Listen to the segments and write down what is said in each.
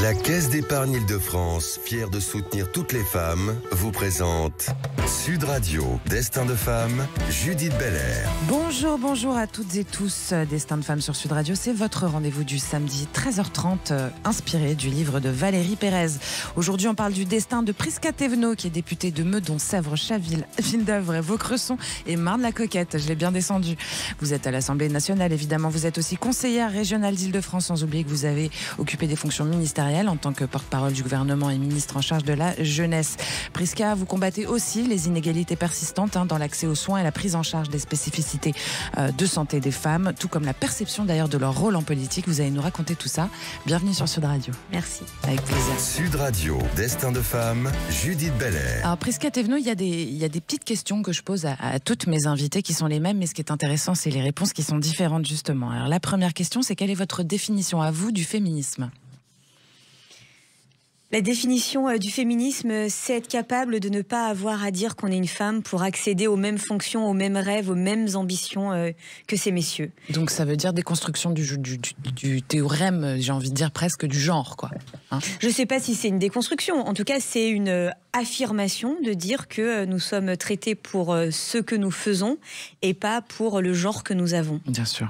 La Caisse d'épargne Île-de-France, fière de soutenir toutes les femmes, vous présente Sud Radio, Destin de femme, Judith Belair. Bonjour à toutes et tous. Destin de femme sur Sud Radio, c'est votre rendez-vous du samedi 13h30, inspiré du livre de Valérie Pérez. Aujourd'hui, on parle du destin de Prisca Thévenot, qui est députée de Meudon, Sèvres, Chaville, Ville-d'Avray, Vaucresson et Marne-la-Coquette. Je l'ai bien descendu. Vous êtes à l'Assemblée nationale, évidemment. Vous êtes aussi conseillère régionale d'Île-de-France, sans oublier que vous avez occupé des fonctions ministérielles en tant que porte-parole du gouvernement et ministre en charge de la jeunesse. Prisca, vous combattez aussi les inégalités persistantes dans l'accès aux soins et la prise en charge des spécificités de santé des femmes, tout comme la perception d'ailleurs de leur rôle en politique. Vous allez nous raconter tout ça. Bienvenue sur Sud Radio. Merci. Avec plaisir. Sud Radio, Destin de femme, Judith Belair. Alors Prisca Thévenot, il y a des petites questions que je pose à toutes mes invitées qui sont les mêmes, mais ce qui est intéressant, c'est les réponses qui sont différentes justement. Alors la première question, c'est quelle est votre définition à vous du féminisme ? La définition du féminisme, c'est être capable de ne pas avoir à dire qu'on est une femme pour accéder aux mêmes fonctions, aux mêmes rêves, aux mêmes ambitions que ces messieurs. Donc ça veut dire déconstruction du théorème, j'ai envie de dire presque du genre, quoi. Je ne sais pas si c'est une déconstruction. En tout cas, c'est une affirmation de dire que nous sommes traités pour ce que nous faisons et pas pour le genre que nous avons. Bien sûr.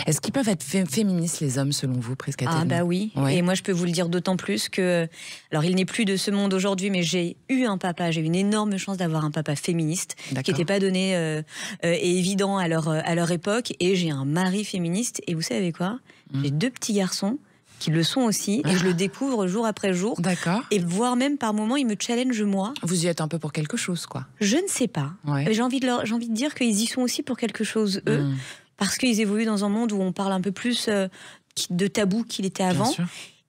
Est-ce qu'ils peuvent être féministes, les hommes, selon vous, Prisca Thévenot ? Ah bah oui. Et moi je peux vous le dire d'autant plus que... Alors il n'est plus de ce monde aujourd'hui, mais j'ai eu un papa, j'ai eu une énorme chance d'avoir un papa féministe, qui n'était pas donné et évident à leur époque, et j'ai un mari féministe, et vous savez quoi ? J'ai 2 petits garçons qui le sont aussi, et je le découvre jour après jour. D'accord. Et voire même par moments, ils me challenge moi. Vous y êtes un peu pour quelque chose, quoi. Je ne sais pas. Ouais. J'ai envie de dire qu'ils y sont aussi pour quelque chose, eux. Parce qu'ils évoluent dans un monde où on parle un peu plus de tabou qu'il était avant.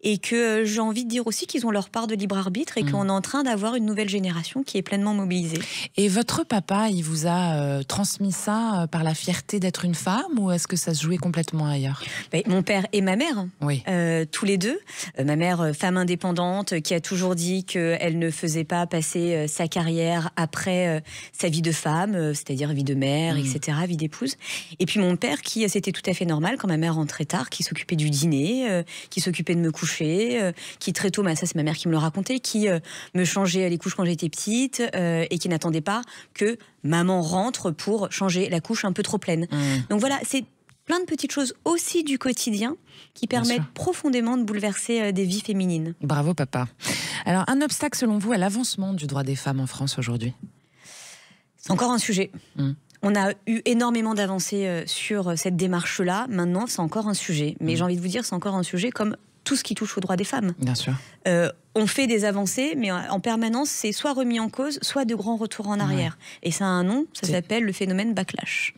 Et que j'ai envie de dire aussi qu'ils ont leur part de libre arbitre et qu'on est en train d'avoir une nouvelle génération qui est pleinement mobilisée. Et votre papa, il vous a transmis ça par la fierté d'être une femme, ou est-ce que ça se jouait complètement ailleurs ? Mon père et ma mère, oui. Tous les deux. Ma mère, femme indépendante, qui a toujours dit qu'elle ne faisait pas passer sa carrière après sa vie de femme, c'est-à-dire vie de mère, etc., vie d'épouse. Et puis mon père, qui c'était tout à fait normal quand ma mère rentrait tard, qui s'occupait du dîner, qui s'occupait de me coucher, qui très tôt, ça c'est ma mère qui me le racontait, qui me changeait les couches quand j'étais petite et qui n'attendait pas que maman rentre pour changer la couche un peu trop pleine. Donc voilà, c'est plein de petites choses aussi du quotidien qui permettent profondément de bouleverser des vies féminines. Bravo papa. Alors un obstacle selon vous à l'avancement du droit des femmes en France aujourd'hui ? C'est encore un sujet. On a eu énormément d'avancées sur cette démarche-là. Maintenant, c'est encore un sujet. Mais j'ai envie de vous dire, c'est encore un sujet comme tout ce qui touche aux droits des femmes. Bien sûr. On fait des avancées, mais en permanence, c'est soit remis en cause, soit de grands retours en arrière. Et ça a un nom, ça s'appelle le phénomène backlash.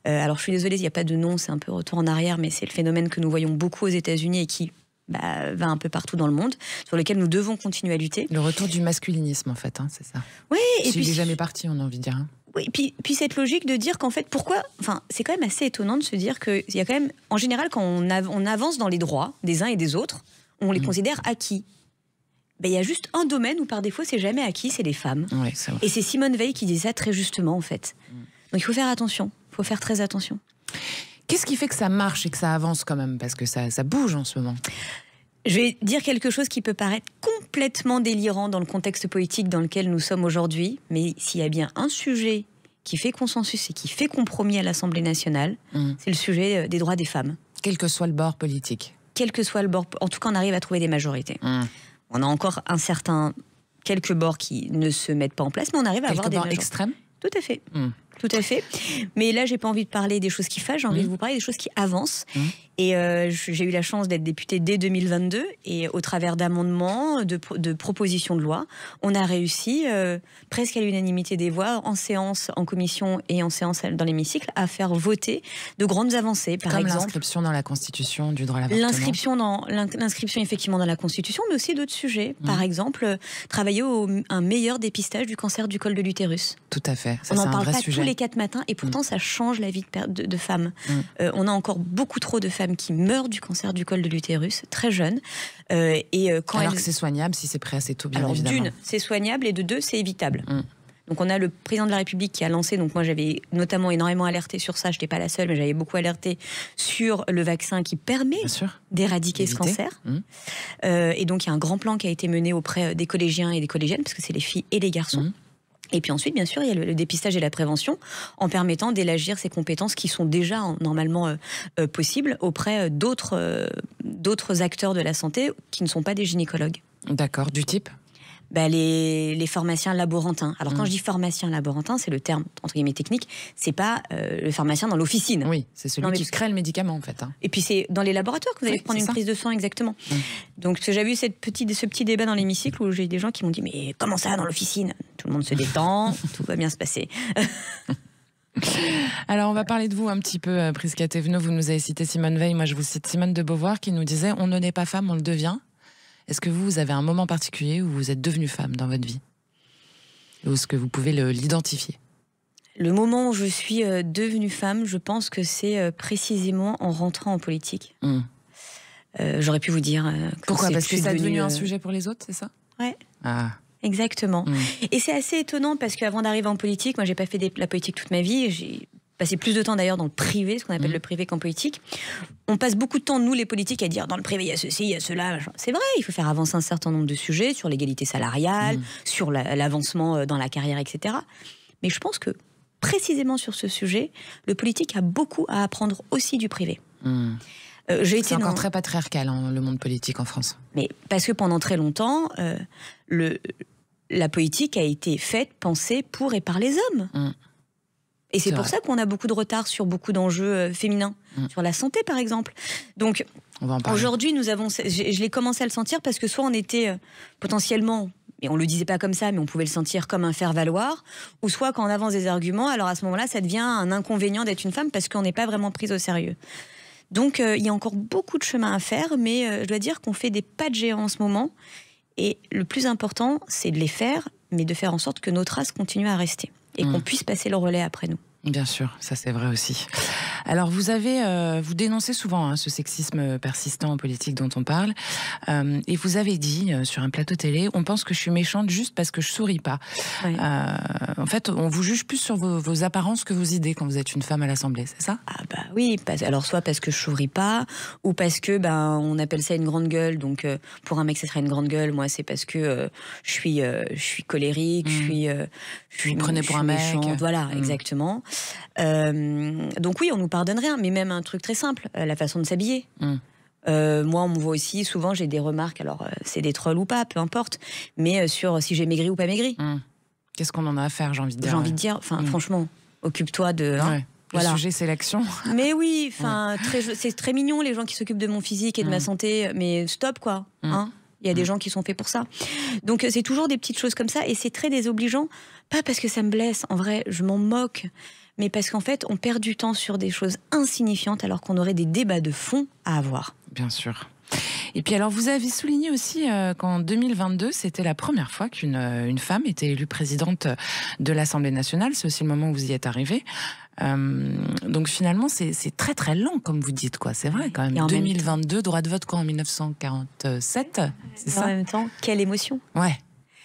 Alors, je suis désolée, il n'y a pas de nom, c'est un peu retour en arrière, mais c'est le phénomène que nous voyons beaucoup aux États-Unis et qui va un peu partout dans le monde, sur lequel nous devons continuer à lutter. Le retour du masculinisme, en fait, c'est ça. Oui, et puis... il n'est jamais parti, on a envie de dire. Oui, puis cette logique de dire qu'en fait, c'est quand même assez étonnant de se dire qu'il y a quand même, en général, quand on avance dans les droits des uns et des autres, on les considère acquis. Il y a juste un domaine où par défaut, c'est jamais acquis, c'est les femmes. Oui, c'est vrai. Et c'est Simone Veil qui dit ça très justement, en fait. Donc il faut faire attention, il faut faire très attention. Qu'est-ce qui fait que ça marche et que ça avance quand même ? Parce que ça bouge en ce moment. Je vais dire quelque chose qui peut paraître complètement délirant dans le contexte politique dans lequel nous sommes aujourd'hui, mais s'il y a bien un sujet qui fait consensus et qui fait compromis à l'Assemblée nationale, c'est le sujet des droits des femmes. Quel que soit le bord politique. Quel que soit le bord, en tout cas on arrive à trouver des majorités. On a encore quelques bords qui ne se mettent pas en place, mais on arrive à avoir des majorités. Extrêmes ? Tout à fait. Tout à fait. Mais là, j'ai pas envie de parler des choses qui fâchent, j'ai envie de vous parler des choses qui avancent. Et j'ai eu la chance d'être députée dès 2022 et au travers d'amendements, de propositions de loi, on a réussi presque à l'unanimité des voix en séance, en commission et en séance dans l'hémicycle à faire voter de grandes avancées. Par exemple, l'inscription dans la Constitution du droit à l'avortement. L'inscription effectivement dans la Constitution, mais aussi d'autres sujets. Par exemple, travailler un meilleur dépistage du cancer du col de l'utérus. Tout à fait. Ça, on n'en parle pas sujet. Tous les 4 matins et pourtant ça change la vie de femmes. On a encore beaucoup trop de femmes qui meurent du cancer du col de l'utérus très jeunes. Alors que c'est soignable si c'est pris assez tôt, bien évidemment. D'une, c'est soignable et de deux, c'est évitable. Donc on a le président de la République qui a lancé, donc moi j'avais notamment énormément alerté sur ça, je n'étais pas la seule, mais j'avais beaucoup alerté sur le vaccin qui permet d'éradiquer ce cancer. Et donc il y a un grand plan qui a été mené auprès des collégiens et des collégiennes, parce que c'est les filles et les garçons. Et puis ensuite, bien sûr, il y a le dépistage et la prévention, en permettant d'élargir ces compétences qui sont déjà normalement possibles auprès d'autres acteurs de la santé qui ne sont pas des gynécologues. D'accord, du type ? Les pharmaciens laborantins. Alors quand je dis pharmacien laborantin, c'est le terme entre guillemets technique, c'est pas le pharmacien dans l'officine. Oui, c'est celui qui crée le médicament en fait. Et puis c'est dans les laboratoires que vous allez prendre une prise de sang exactement. Donc j'ai eu ce petit débat dans l'hémicycle où j'ai eu des gens qui m'ont dit mais comment ça dans l'officine ? Tout le monde se détend, tout va bien se passer. Alors on va parler de vous un petit peu, Prisca Thévenot. Vous nous avez cité Simone Veil, moi je vous cite Simone de Beauvoir qui nous disait on ne naît pas femme, on le devient. Est-ce que vous avez un moment particulier où vous êtes devenue femme dans votre vie ? Ou est-ce que vous pouvez l'identifier ? Le moment où je suis devenue femme, je pense que c'est précisément en rentrant en politique. J'aurais pu vous dire... Pourquoi ? Parce que c'est devenu un sujet pour les autres, c'est ça ? Ouais. Ah. Exactement. Et c'est assez étonnant parce qu'avant d'arriver en politique, moi j'ai pas fait la politique toute ma vie, j'ai passé plus de temps d'ailleurs dans le privé, ce qu'on appelle le privé qu'en politique. On passe beaucoup de temps, nous les politiques, à dire dans le privé il y a ceci, il y a cela. C'est vrai, il faut faire avancer un certain nombre de sujets sur l'égalité salariale, sur l'avancement dans la carrière, etc. Mais je pense que précisément sur ce sujet, le politique a beaucoup à apprendre aussi du privé. C'est encore très patriarcal, hein, le monde politique en France. Mais parce que pendant très longtemps, la politique a été faite, pensée pour et par les hommes. Et c'est pour ça qu'on a beaucoup de retard sur beaucoup d'enjeux féminins, sur la santé par exemple. Donc aujourd'hui, je l'ai commencé à le sentir parce que soit on était potentiellement, et on le disait pas comme ça, mais on pouvait le sentir comme un faire-valoir, ou soit quand on avance des arguments, alors à ce moment-là, ça devient un inconvénient d'être une femme parce qu'on n'est pas vraiment prise au sérieux. Donc il y a encore beaucoup de chemin à faire, mais je dois dire qu'on fait des pas de géant en ce moment. Et le plus important, c'est de les faire, mais de faire en sorte que nos traces continuent à rester. Et qu'on puisse passer le relais après nous. Bien sûr, ça c'est vrai aussi. Alors vous dénoncez souvent ce sexisme persistant en politique dont on parle, et vous avez dit sur un plateau télé, on pense que je suis méchante juste parce que je souris pas. Ouais. En fait, on vous juge plus sur vos apparences que vos idées quand vous êtes une femme à l'Assemblée, c'est ça ? Ah bah oui, alors soit parce que je souris pas, ou parce que on appelle ça une grande gueule. Donc pour un mec, ça serait une grande gueule. Moi, c'est parce que je suis colérique, je suis prenez pour un mec. Méchante, voilà, exactement. Donc oui, on nous pardonne rien, mais même un truc très simple, la façon de s'habiller. Moi, on me voit aussi, souvent j'ai des remarques, alors c'est des trolls ou pas, peu importe, mais sur si j'ai maigri ou pas maigri. Qu'est-ce qu'on en a à faire, j'ai envie de dire. J'ai envie de dire, franchement, occupe-toi de... Voilà. Le sujet, c'est l'action. Mais oui, c'est très mignon les gens qui s'occupent de mon physique et de ma santé, mais stop quoi, Il y a des gens qui sont faits pour ça. Donc c'est toujours des petites choses comme ça, et c'est très désobligeant, pas parce que ça me blesse, en vrai, je m'en moque, mais parce qu'en fait, on perd du temps sur des choses insignifiantes alors qu'on aurait des débats de fond à avoir. Bien sûr. Et puis alors, vous avez souligné aussi qu'en 2022, c'était la première fois qu'une femme était élue présidente de l'Assemblée nationale. C'est aussi le moment où vous y êtes arrivée. Donc finalement, c'est très très lent, comme vous dites, quoi. C'est vrai, quand même. 2022, droit de vote quoi, en 1947, c'est ça ? En même temps, quelle émotion. Ouais.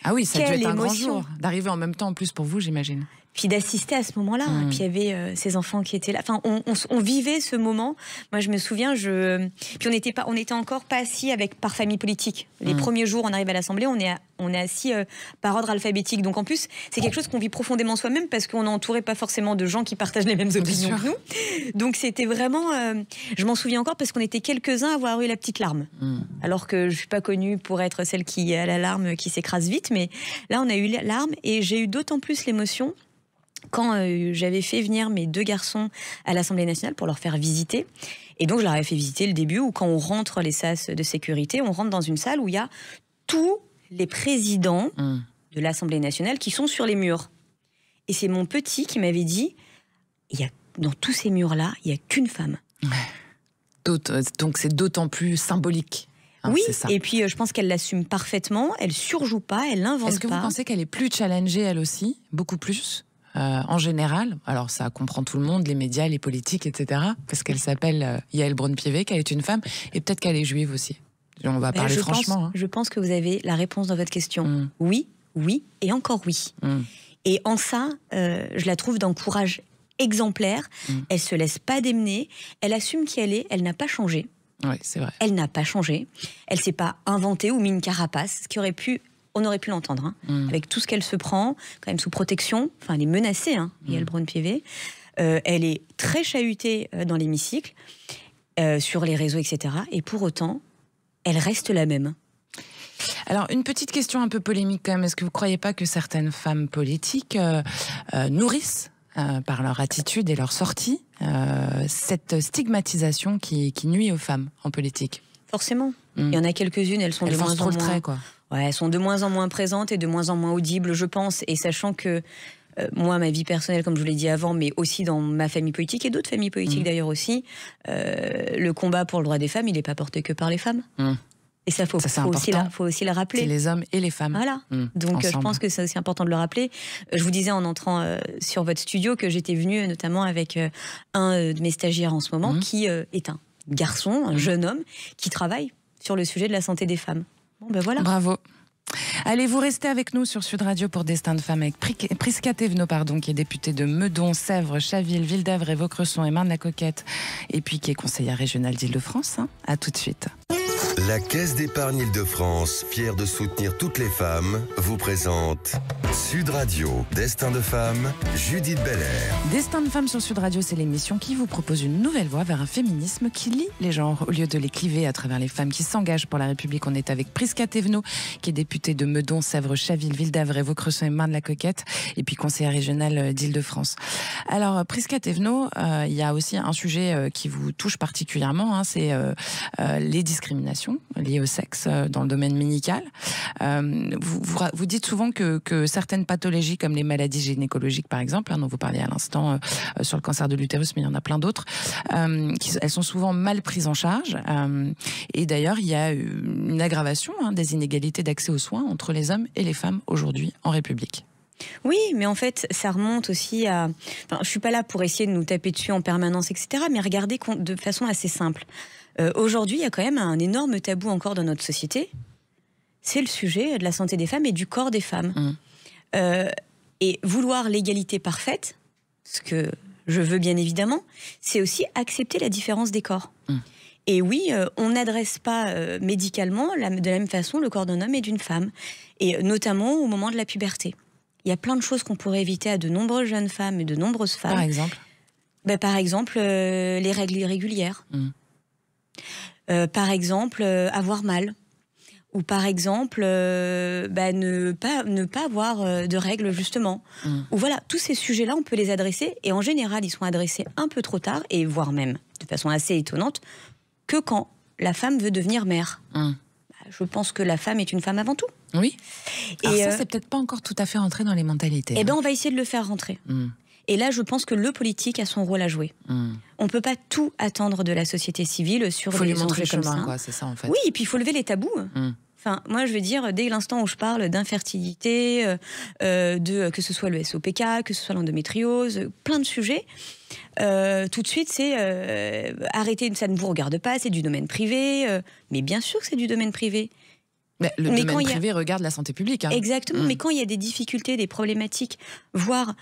Ah oui, ça a dû être un grand émotion. jour. D'arriver en même temps, en plus, pour vous, j'imagine. Puis d'assister à ce moment-là. Et puis il y avait ces enfants qui étaient là. Enfin, on vivait ce moment. Moi, je me souviens, puis on était encore pas assis par famille politique. Les premiers jours, on arrive à l'Assemblée, on est assis par ordre alphabétique. Donc en plus, c'est quelque chose qu'on vit profondément soi-même parce qu'on n'est entouré pas forcément de gens qui partagent les mêmes opinions que nous. Donc c'était vraiment... je m'en souviens encore parce qu'on était quelques-uns à avoir eu la petite larme. Alors que je suis pas connue pour être celle qui a la larme qui s'écrase vite. Mais là, on a eu la larme et j'ai eu d'autant plus l'émotion quand j'avais fait venir mes 2 garçons à l'Assemblée nationale pour leur faire visiter. Et donc, je leur avais fait visiter le début où, quand on rentre les sas de sécurité, on rentre dans une salle où il y a tous les présidents de l'Assemblée nationale qui sont sur les murs. Et c'est mon petit qui m'avait dit, dans tous ces murs-là, il n'y a qu'une femme. Donc, c'est d'autant plus symbolique. Oui, et puis je pense qu'elle l'assume parfaitement, elle surjoue pas, elle n'invente pas. Est-ce que vous pensez qu'elle est plus challengée, elle aussi, beaucoup plus en général, alors ça comprend tout le monde, les médias, les politiques, etc. Parce qu'elle s'appelle Yaël Braun-Pivet, qu'elle est une femme, et peut-être qu'elle est juive aussi. On va parler franchement. Je pense que vous avez la réponse dans votre question. Oui, et encore oui. Et en ça, je la trouve d'un courage exemplaire. Elle se laisse pas démener. Elle assume qui elle est. Elle n'a pas changé. Oui, c'est vrai. Elle n'a pas changé. Elle s'est pas inventée ou mis une carapace, ce qui aurait pu... On aurait pu l'entendre, avec tout ce qu'elle se prend, quand même sous protection. Enfin, elle est menacée, Yael Braun-Pivet. Elle est très chahutée dans l'hémicycle, sur les réseaux, etc. Et pour autant, elle reste la même. Alors, une petite question un peu polémique quand même. Est-ce que vous ne croyez pas que certaines femmes politiques nourrissent, par leur attitude et leur sortie, cette stigmatisation qui nuit aux femmes en politique? Forcément. Il y en a quelques-unes, elles sont de moins en moins... Ouais, elles sont de moins en moins présentes et de moins en moins audibles, je pense. Et sachant que moi, ma vie personnelle, comme je vous l'ai dit avant, mais aussi dans ma famille politique et d'autres familles politiques d'ailleurs aussi, le combat pour le droit des femmes, il n'est pas porté que par les femmes. Et ça, faut aussi le rappeler. C'est les hommes et les femmes. Voilà. Donc, je pense que c'est aussi important de le rappeler. Je vous disais en entrant sur votre studio que j'étais venue notamment avec un de mes stagiaires en ce moment, qui est un garçon, un jeune homme, qui travaille sur le sujet de la santé des femmes. Bon, ben voilà. Bravo. Allez, vous restez avec nous sur Sud Radio pour Destin de Femme avec Prisca Thévenot, qui est députée de Meudon, Sèvres, Chaville, Ville-d'Avray, Vaucresson et Marne-la-Coquette, et puis qui est conseillère régionale d'Île-de-France. À tout de suite. La Caisse d'épargne Île-de-France, fière de soutenir toutes les femmes, vous présente Sud Radio, Destin de Femme, Judith Belair. Destin de Femme sur Sud Radio, c'est l'émission qui vous propose une nouvelle voie vers un féminisme qui lie les genres au lieu de les cliver à travers les femmes qui s'engagent pour la République. On est avec Prisca Thévenot, qui est députée de Meudon, Sèvres, Chaville, Ville-d'Avray, Vaucresson et Marne-la-Coquette, et puis conseillère régionale d'Île-de-France. Alors, Prisca Thévenot, il y a aussi un sujet qui vous touche particulièrement, c'est les discriminations liées au sexe dans le domaine médical. Vous dites souvent que certaines pathologies comme les maladies gynécologiques par exemple, dont vous parliez à l'instant sur le cancer de l'utérus, mais il y en a plein d'autres, elles sont souvent mal prises en charge, et d'ailleurs il y a une aggravation des inégalités d'accès aux soins entre les hommes et les femmes aujourd'hui en République. Oui, mais en fait, ça remonte aussi à... Enfin, je suis pas là pour essayer de nous taper dessus en permanence, etc., mais regardez de façon assez simple. Aujourd'hui, il y a quand même un énorme tabou encore dans notre société. C'est le sujet de la santé des femmes et du corps des femmes. Et vouloir l'égalité parfaite, ce que je veux bien évidemment, c'est aussi accepter la différence des corps. Et oui, on n'adresse pas médicalement de la même façon le corps d'un homme et d'une femme, et notamment au moment de la puberté. Il y a plein de choses qu'on pourrait éviter à de nombreuses jeunes femmes et de nombreuses femmes. Par exemple par exemple, les règles irrégulières. Par exemple, avoir mal. Ou par exemple, ne pas avoir de règles, justement. Ou voilà, tous ces sujets-là, on peut les adresser. Et en général, ils sont adressés un peu trop tard, et voire même de façon assez étonnante, que quand la femme veut devenir mère. Je pense que la femme est une femme avant tout. Oui. Et ça, c'est peut-être pas encore tout à fait rentré dans les mentalités. Eh bien, on va essayer de le faire rentrer. Et là, je pense que le politique a son rôle à jouer. On peut pas tout attendre de la société civile sur des enjeux comme ça. C'est ça, en fait. Oui, et puis il faut lever les tabous. Enfin, moi, je veux dire, dès l'instant où je parle d'infertilité, que ce soit le SOPK, que ce soit l'endométriose, plein de sujets, tout de suite, c'est arrêtez, ça ne vous regarde pas, c'est du domaine privé. Mais bien sûr que c'est du domaine privé. Mais le domaine privé regarde la santé publique. Exactement, mais quand il y a des difficultés, des problématiques, voire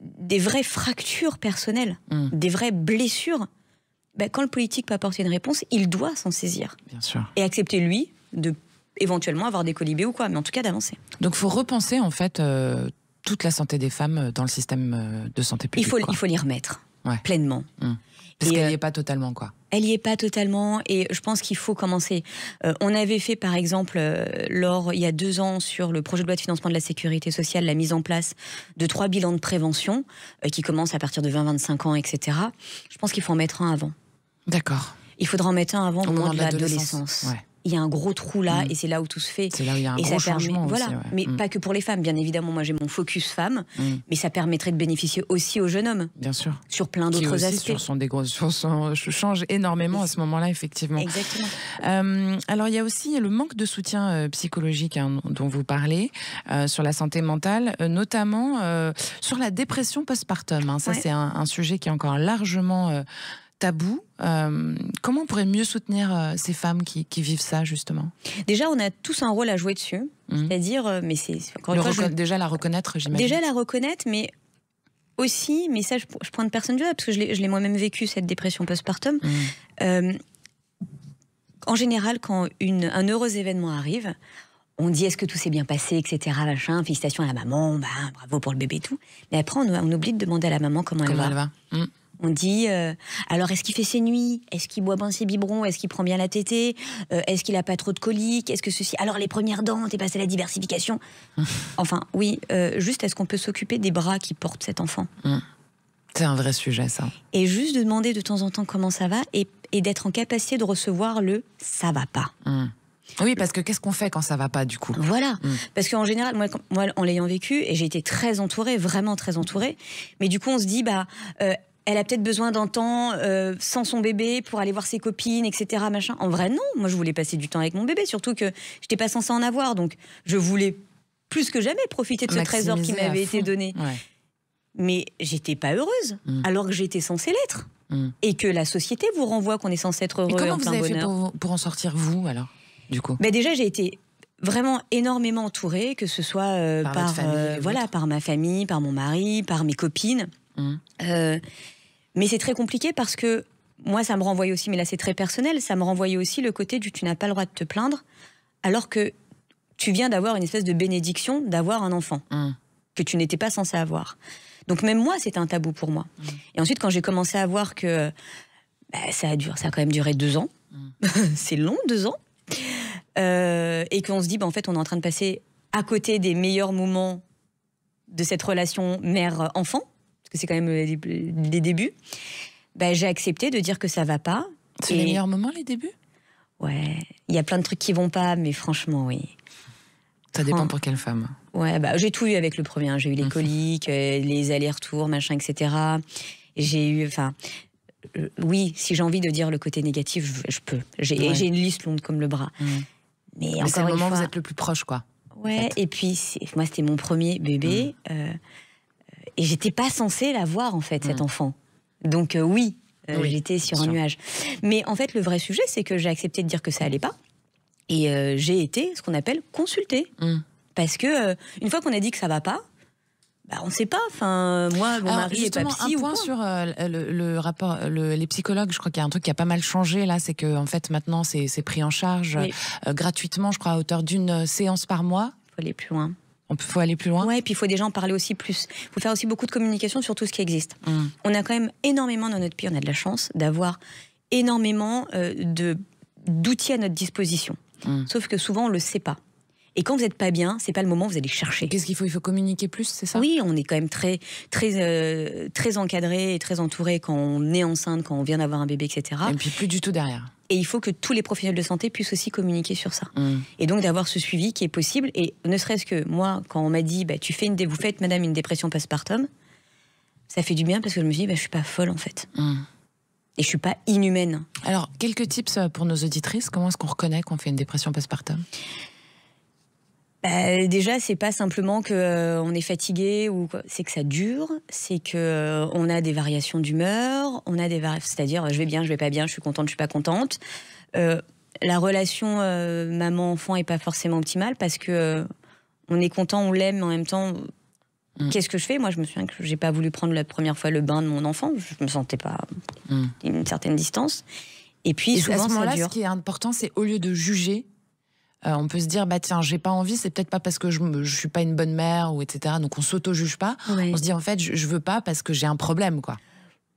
des vraies fractures personnelles, des vraies blessures, quand le politique peut apporter une réponse, il doit s'en saisir. Bien sûr. Et accepter, lui, de éventuellement avoir des colibés ou quoi, mais en tout cas d'avancer. Donc il faut repenser en fait toute la santé des femmes dans le système de santé publique. Il faut l'y remettre pleinement. Parce qu'elle n'y est pas totalement, quoi. Elle n'y est pas totalement, et je pense qu'il faut commencer. On avait fait, par exemple, il y a 2 ans, sur le projet de loi de financement de la sécurité sociale, la mise en place de 3 bilans de prévention, qui commencent à partir de 20-25 ans, etc. Je pense qu'il faut en mettre un avant. D'accord. Il faudra en mettre un avant au moment de l'adolescence. Il y a un gros trou là, et c'est là où tout se fait. C'est là où il y a un gros changement aussi. Mais pas que pour les femmes, bien évidemment. Moi, j'ai mon focus femme, mais ça permettrait de bénéficier aussi aux jeunes hommes. Bien sûr. Sur plein d'autres aspects. Change énormément à ce moment-là, effectivement. Exactement. Alors, il y a aussi le manque de soutien psychologique dont vous parlez, sur la santé mentale, notamment sur la dépression postpartum. Ça, c'est un sujet qui est encore largement tabou. Comment on pourrait mieux soutenir ces femmes qui vivent ça, justement? Déjà, on a tous un rôle à jouer dessus. C'est-à-dire, mais c'est encore une fois, déjà la reconnaître, j'imagine. Déjà la reconnaître, mais aussi, mais ça, je pointe personne du doigt, parce que je l'ai moi-même vécu, cette dépression postpartum. En général, quand un heureux événement arrive, on dit est-ce que tout s'est bien passé, etc. Machin, félicitations à la maman, bravo pour le bébé et tout. Mais après, on oublie de demander à la maman comment elle va. On dit alors est-ce qu'il fait ses nuits, est-ce qu'il boit bien ses biberons, est-ce qu'il prend bien la tétée, est-ce qu'il a pas trop de coliques, est-ce que ceci. Alors les premières dents, t'es passé à la diversification. Enfin, oui, juste est-ce qu'on peut s'occuper des bras qui portent cet enfant? C'est un vrai sujet, ça. Et juste de demander de temps en temps comment ça va et d'être en capacité de recevoir le ça va pas. Oui, parce que qu'est-ce qu'on fait quand ça va pas, du coup? Voilà. Parce qu'en général, moi, en l'ayant vécu, et j'ai été très entourée, vraiment très entourée, mais du coup, on se dit, elle a peut-être besoin d'un temps sans son bébé pour aller voir ses copines, etc. Machin. En vrai, non. Moi, je voulais passer du temps avec mon bébé, surtout que je n'étais pas censée en avoir. Donc, je voulais plus que jamais profiter de ce trésor qui m'avait été donné. Ouais. Mais j'étais pas heureuse, alors que j'étais censée l'être. Et que la société vous renvoie qu'on est censé être heureux. Et comment en vous plein avez bonheur. fait pour en sortir, vous, alors, du coup? Déjà, j'ai été vraiment énormément entourée, que ce soit par ma famille, par mon mari, par mes copines. Mais c'est très compliqué parce que moi, ça me renvoyait aussi, mais là c'est très personnel, ça me renvoyait aussi le côté du tu n'as pas le droit de te plaindre, alors que tu viens d'avoir une espèce de bénédiction d'avoir un enfant que tu n'étais pas censé avoir. Donc même moi, c'était un tabou pour moi. Et ensuite, quand j'ai commencé à voir que ça a quand même duré 2 ans, c'est long, 2 ans, et qu'on se dit, en fait, on est en train de passer à côté des meilleurs moments de cette relation mère-enfant, parce que c'est quand même les débuts, j'ai accepté de dire que ça va pas. C'est les meilleurs moments, les débuts? Ouais, il y a plein de trucs qui vont pas, mais franchement, oui. Ça dépend pour quelle femme. Ouais, j'ai tout eu avec le premier. J'ai eu les coliques, les allers-retours, machin, etc. J'ai eu, oui, si j'ai envie de dire le côté négatif, je peux. J'ai une liste longue comme le bras. Mais c'est le moment où vous êtes le plus proche, quoi. Ouais, en fait. Et puis moi, c'était mon premier bébé. Et j'étais pas censée l'avoir, en fait, cet enfant. Donc oui, j'étais sur un nuage. Mais en fait, le vrai sujet, c'est que j'ai accepté de dire que ça allait pas. Et j'ai été ce qu'on appelle consultée. Parce que une fois qu'on a dit que ça va pas, on ne sait pas. Enfin, moi, mon mari est pas psy un point sur le rapport, les psychologues. Je crois qu'il y a un truc qui a pas mal changé là, c'est que en fait maintenant c'est pris en charge gratuitement, je crois à hauteur d'une séance par mois. Il faut aller plus loin. Faut aller plus loin. Ouais, puis il faut déjà en parler aussi plus. Il faut faire aussi beaucoup de communication sur tout ce qui existe. On a quand même énormément dans notre pays, on a de la chance d'avoir énormément d'outils à notre disposition. Sauf que souvent on le sait pas. Et quand vous n'êtes pas bien, c'est pas le moment où vous allez chercher. Qu'est-ce qu'il faut? Il faut communiquer plus, c'est ça? Oui, on est quand même très encadré et très entouré quand on est enceinte, quand on vient d'avoir un bébé, etc. Et puis plus du tout derrière. Et il faut que tous les professionnels de santé puissent aussi communiquer sur ça. Et donc d'avoir ce suivi qui est possible. Et ne serait-ce que moi, quand on m'a dit vous faites, madame, une dépression postpartum, ça fait du bien parce que je me suis dit je suis pas folle en fait. Et je suis pas inhumaine. Alors, quelques tips pour nos auditrices. Comment est-ce qu'on reconnaît qu'on fait une dépression postpartum? Déjà, c'est pas simplement qu'on est fatigué ou quoi. C'est que ça dure, c'est que on a des variations d'humeur, c'est-à-dire je vais bien, je vais pas bien, je suis contente, je suis pas contente. La relation maman-enfant est pas forcément optimale parce que on est content, on l'aime, mais en même temps, qu'est-ce que je fais? Moi, je me souviens que j'ai pas voulu prendre la première fois le bain de mon enfant. Je me sentais pas une certaine distance. Et puis souvent, à ce moment-là, ça dure. Ce qui est important, c'est au lieu de juger. On peut se dire, tiens, j'ai pas envie, c'est peut-être pas parce que je suis pas une bonne mère, ou etc. Donc on s'auto-juge pas. Ouais. On se dit, en fait, je veux pas parce que j'ai un problème, quoi.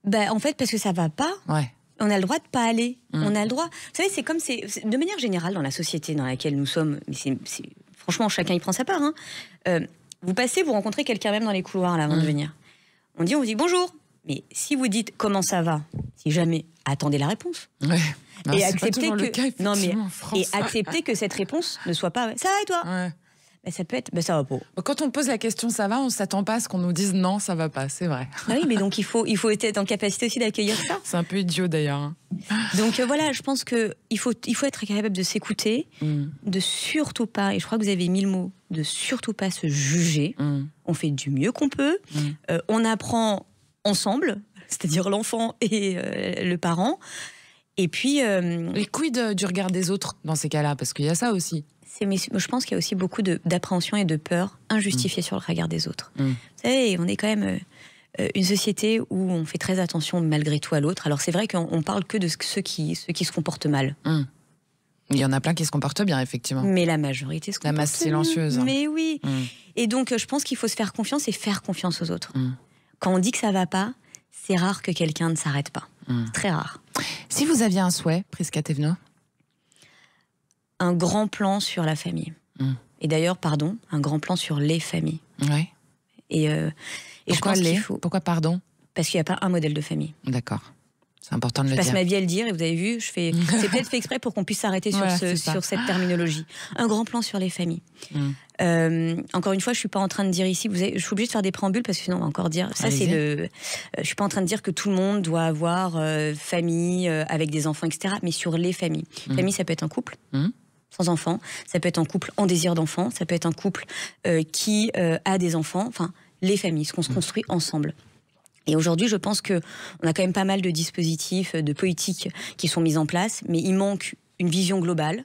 En fait, parce que ça va pas. Ouais. On a le droit de pas aller. On a le droit. Vous savez, c'est comme de manière générale dans la société dans laquelle nous sommes. Mais franchement, chacun y prend sa part. Vous passez, vous rencontrez quelqu'un même dans les couloirs là, avant de venir. On vous dit bonjour. Mais si vous dites comment ça va, si jamais, attendez la réponse. Ouais. Non, et accepter que accepter que cette réponse ne soit pas ça va et toi. Ouais. Ça peut être ça va pas. Quand on pose la question ça va, on s'attend pas à ce qu'on nous dise non ça va pas, c'est vrai. Oui, mais donc il faut être en capacité aussi d'accueillir ça. C'est un peu idiot d'ailleurs. Donc voilà, je pense que il faut être capable de s'écouter, de surtout pas, et je crois que vous avez mis le mot, de surtout pas se juger. On fait du mieux qu'on peut. On apprend ensemble. c'est-à-dire l'enfant et le parent. Et puis... Les quid du regard des autres dans ces cas-là, parce qu'il y a ça aussi. Mais je pense qu'il y a aussi beaucoup d'appréhension et de peur injustifiée sur le regard des autres. Vous savez, on est quand même une société où on fait très attention malgré tout à l'autre. Alors c'est vrai qu'on parle que de ceux qui se comportent mal. Il y en a plein qui se comportent bien, effectivement. Mais la majorité se comporte la masse silencieuse. Mais oui. Et donc je pense qu'il faut se faire confiance et faire confiance aux autres. Quand on dit que ça va pas, c'est rare que quelqu'un ne s'arrête pas. C'est très rare. Si vous aviez un souhait, Prisca Thévenot? Un grand plan sur la famille. Et d'ailleurs, un grand plan sur les familles. Ouais. Et pourquoi je pense qu'il faut... Pourquoi pardon? Parce qu'il n'y a pas un modèle de famille. D'accord. C'est important de le dire. Je passe ma vie à le dire, et vous avez vu, c'est peut-être fait exprès pour qu'on puisse s'arrêter sur cette terminologie. Un grand plan sur les familles. Encore une fois, je suis pas en train de dire ici, je suis obligée de faire des préambules parce que sinon on va encore dire. Ça, je suis pas en train de dire que tout le monde doit avoir famille avec des enfants, etc. Mais sur les familles. Famille, ça peut être un couple. Sans enfants, ça peut être un couple en désir d'enfant, ça peut être un couple qui a des enfants, enfin les familles, ce qu'on se construit ensemble. Et aujourd'hui, je pense qu'on a quand même pas mal de dispositifs, de politiques qui sont mises en place, mais il manque une vision globale.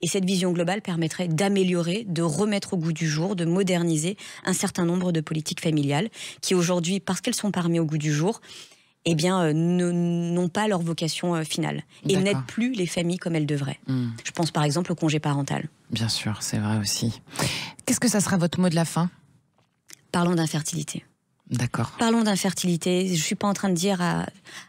Et cette vision globale permettrait d'améliorer, de remettre au goût du jour, de moderniser un certain nombre de politiques familiales qui aujourd'hui, parce qu'elles sont pas remises au goût du jour, eh bien, n'ont pas leur vocation finale et n'aident plus les familles comme elles devraient. Je pense par exemple au congé parental. Bien sûr, c'est vrai aussi. Qu'est-ce que ça sera votre mot de la fin? Parlons d'infertilité. D'accord. Parlons d'infertilité. Je ne suis pas en train de dire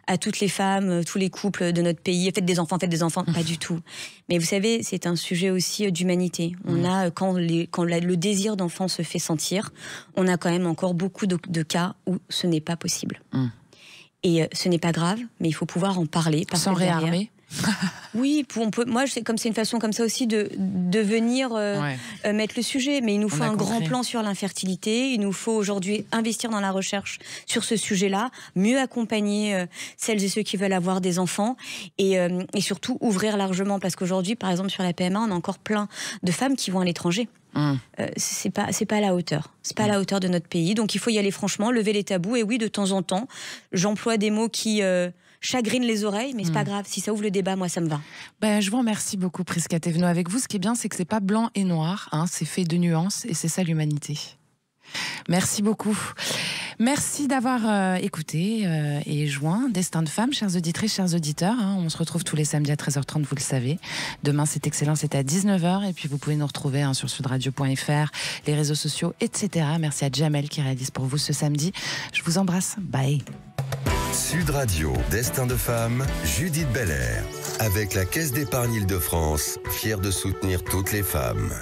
à toutes les femmes, tous les couples de notre pays, faites des enfants, pas du tout. Mais vous savez, c'est un sujet aussi d'humanité. On a, quand le désir d'enfant se fait sentir, on a quand même encore beaucoup de cas où ce n'est pas possible. Et ce n'est pas grave, mais il faut pouvoir en parler. Sans réarmer. Oui, moi, comme c'est une façon comme ça aussi de venir mettre le sujet. Mais il nous faut un grand plan sur l'infertilité. Il nous faut aujourd'hui investir dans la recherche sur ce sujet-là, mieux accompagner celles et ceux qui veulent avoir des enfants et surtout ouvrir largement. Parce qu'aujourd'hui, par exemple, sur la PMA, on a encore plein de femmes qui vont à l'étranger. C'est pas à la hauteur. C'est pas à la hauteur de notre pays. Donc il faut y aller franchement, lever les tabous. Et oui, de temps en temps, j'emploie des mots qui chagrinent les oreilles, mais c'est pas grave. Si ça ouvre le débat, moi, ça me va. Je vous remercie beaucoup, Prisca Thévenot. Avec vous, ce qui est bien, c'est que c'est pas blanc et noir. C'est fait de nuances et c'est ça l'humanité. Merci beaucoup. Merci d'avoir écouté et joint Destin de femme, chères auditrices, chers auditeurs. On se retrouve tous les samedis à 13h30, vous le savez. Demain, c'est excellent, c'est à 19h. Et puis, vous pouvez nous retrouver sur sudradio.fr, les réseaux sociaux, etc. Merci à Jamel qui réalise pour vous ce samedi. Je vous embrasse. Bye. Sud Radio, Destin de femme, Judith Belair. Avec la Caisse d'épargne Île-de-France, fière de soutenir toutes les femmes.